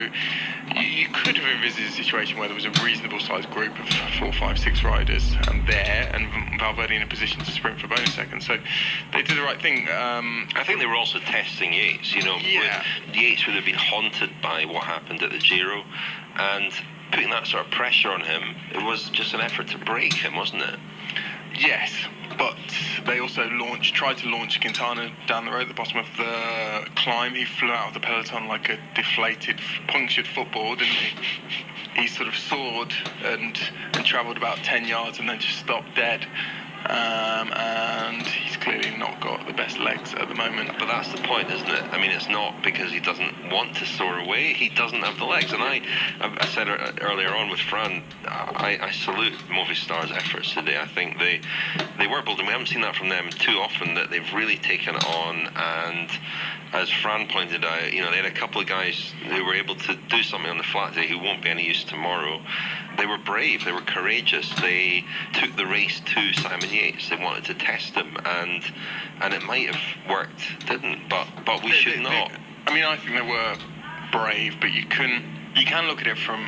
You could have envisaged a situation where there was a reasonable sized group of 4, 5, 6 riders and Valverde in a position to sprint for bonus seconds. So they did the right thing. I think they were also testing Yates. Yates would have been haunted by what happened at the Giro, and putting that sort of pressure on him, it was just an effort to break him, wasn't it? Yes, but they also tried to launch Quintana down the road at the bottom of the climb. He flew out of the peloton like a deflated, punctured football, didn't he? He sort of soared and travelled about 10 yards and then just stopped dead. And he's clearly not got the best legs at the moment. But that's the point, isn't it? I mean, it's not because he doesn't want to soar away. He doesn't have the legs. And I said earlier on with Fran, I salute Movistar's efforts today. I think they were bold, and we haven't seen that from them too often, that they've really taken it on. And as Fran pointed out, they had a couple of guys who were able to do something on the flat day who won't be any use tomorrow. They were brave, they were courageous, they took the race to Simon Yates, they wanted to test him, and it might have worked, didn't, but we should not. I think they were brave, but you can look at it from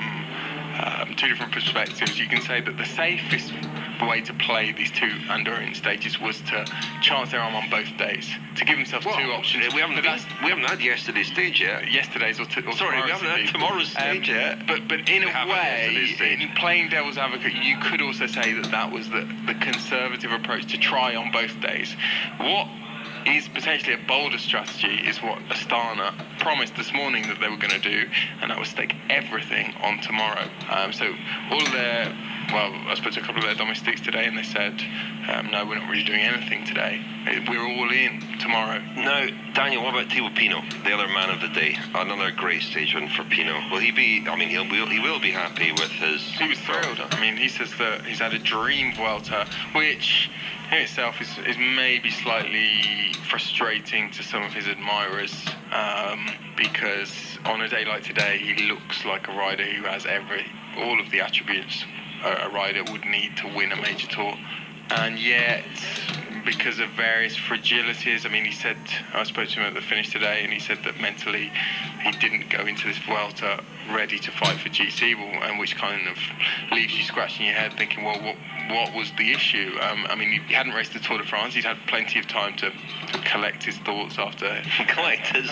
two different perspectives. You can say that the safest way to play these two Andorran stages was to chance their arm on both days, to give themselves two options. We haven't had yesterday's stage yet. Yesterday's or sorry, we haven't had tomorrow's stage yet. But in a way, in playing devil's advocate, you could also say that was the conservative approach to try on both days. What is potentially a bolder strategy is what Astana promised this morning that they were going to do, and that was stake everything on tomorrow. So all of their, I spoke to a couple of their domestics today, and they said, no, we're not really doing anything today. We're all in tomorrow. Now, Daniel, what about Thibaut Pinot, the other man of the day? Another great stage win for Pinot. Will he be? He will be happy with his. He was thrilled. He says that he's had a dream Vuelta, which in itself is maybe slightly frustrating to some of his admirers, because on a day like today, he looks like a rider who has all of the attributes a rider would need to win a major tour, and yet because of various fragilities, he said, I spoke to him at the finish today, and he said that mentally he didn't go into this Vuelta ready to fight for GC, and which kind of leaves you scratching your head thinking, well, what was the issue? He hadn't raced the Tour de France. He'd had plenty of time to collect his thoughts after his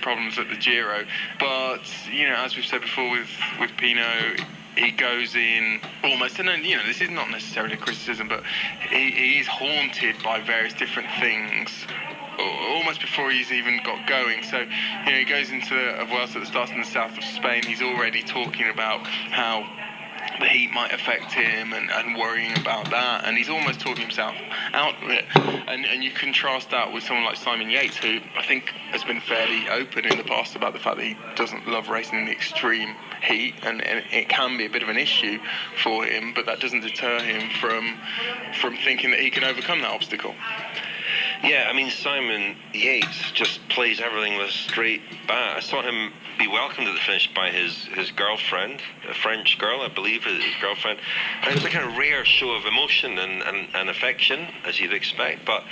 problems at the Giro. But as we've said before with Pinot, he goes in almost, and this is not necessarily a criticism, but he is haunted by various different things almost before he's even got going. So, he goes into a Vuelta that starts in the south of Spain. He's already talking about how the heat might affect him and worrying about that, and he's almost talking himself out of it. And you contrast that with someone like Simon Yates, who I think has been fairly open in the past about the fact that he doesn't love racing in the extreme heat, and it can be a bit of an issue for him, but that doesn't deter him from thinking that he can overcome that obstacle. Yeah, Simon Yates just plays everything with a straight bat. I saw him be welcomed at the finish by his girlfriend, a French girl, I believe, his girlfriend. And it was a kind of rare show of emotion and affection, as you'd expect. But